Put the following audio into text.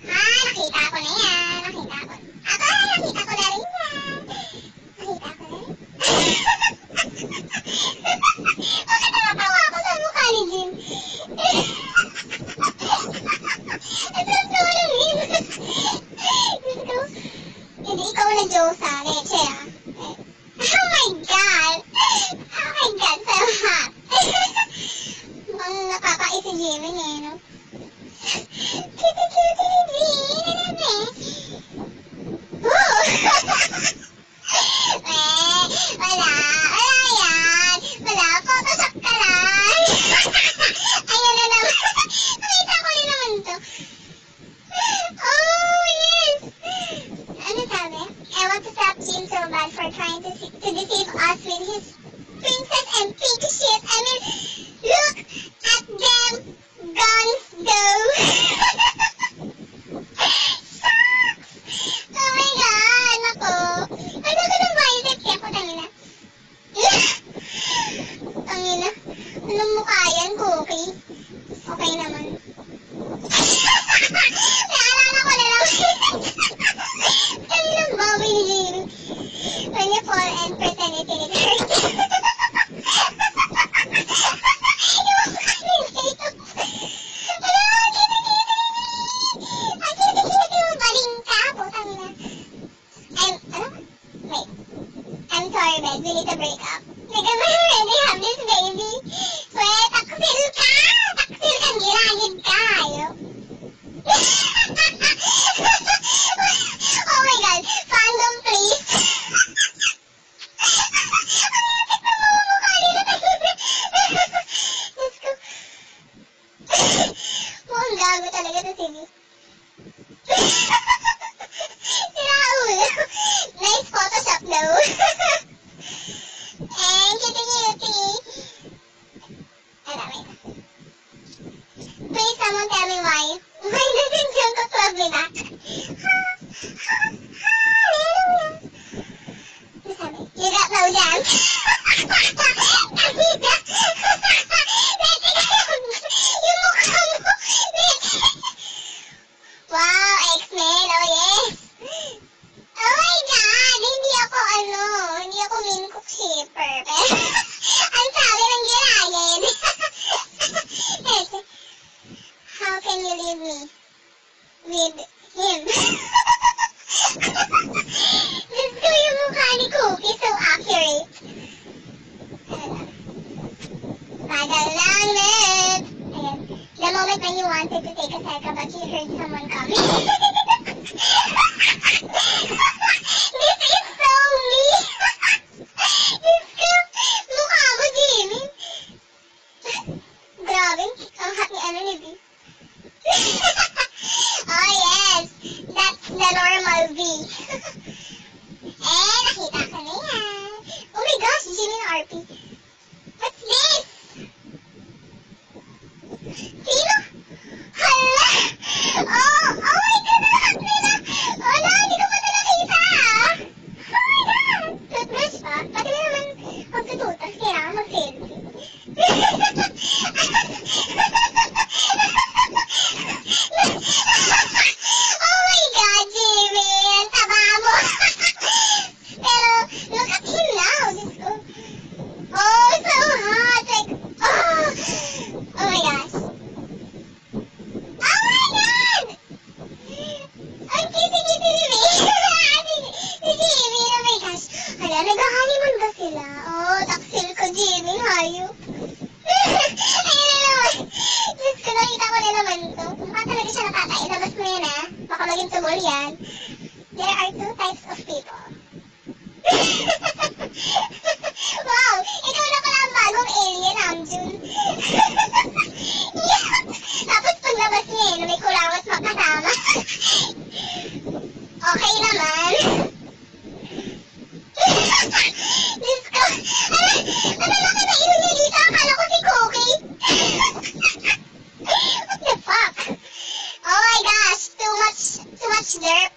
Nakita ko na yan. Nakita ko. Nakita ko na rin yan. Nakita ko na rin. Bakit nakatawa ako sa mukha ni Jim? Ang sarap naman ng meme. Hindi ikaw na Diyosa. Leche ah. Oh my God! Oh my God, so hot! Mukhang napapais si Jimmy eh, no? Cute ni Jimmy! Ano na? Woo! Wala yan! Wala, Photoshop ka lang! Ayan na naman! Nakita ko rin naman to! Oh, yes! Ano sabi? I want to stop Jim so bad for trying to deceive us with his princess and pink shit. I mean, look at them guns go. Oh my God, nako. Ano ko ng violet kaya po, tangina. Tangina. Anong mukha yan, Cookie? Okay naman. Naalala ko na lang. Tangina, Bobby ni Jimmy. When you fall and pretend it hurts. I'm sorry, babe. We need to break up. Like, I'm already have this baby. Wait, taksil ka! Taksil ka, giragid ka! Oh my God. Fandom, please. Let's go. Mukhang gago talaga to, Timmy. Siraulo. Nice Photoshop though. And cutie. Wait. Please, someone tell me why. Why doesn't Jungkook love me back? Hallelujah. Ano sabi? You got no jam. Yung mukha mo. Wow, X-Men. Oh, yes. Oh my God! Hindi ako Minkook shipper. Ang sabi ng giragid. How can you leave me with him? Let's go yung mukha ni Cookie, so accurate. Tagal lang, Ned. Ayan. The moment when you wanted to take a selfie but you heard someone coming. This is so me! Mukha mo, Jimmy! Grabe, ang hot ni ano ni B. Oh yes! That's the normal V. Nakita ko na yan. Oh my gosh, Jimmy na RP. What's this? Sino? Hala! Oh my God, ang hot nila! Wala, hindi ko pa ito nakita! Oh my God! Toothbrush pa? Pati na naman magtututas, kailangan mag-selfie. Oh my God, Jimmy! Ang taba mo! Pero, look at him now! Diyos ko. Oh, so hot! Like, oh my gosh! Oh my God! Ang cute-cute ni Jimmy! Si Jimmy, oh my gosh! Hala, nag-honeymoon ba sila? Oh, taksil ko, Jimmy, hayop! Ayun na naman! Diyos ko, nakita ko na naman to. Mukha talaga siya nakakait. Labas mo yan, ah. Baka maging tumol yan. There are two types of people. Wow! Ikaw na pala ang bagong alien, Namjoon. Tapos paglabas niya na may kulangot makasama. Okay naman. Diyos ko. Ano laki na ilong niya dito? Akala ko si Cookie. What the fuck? Oh my gosh. Too much dirt.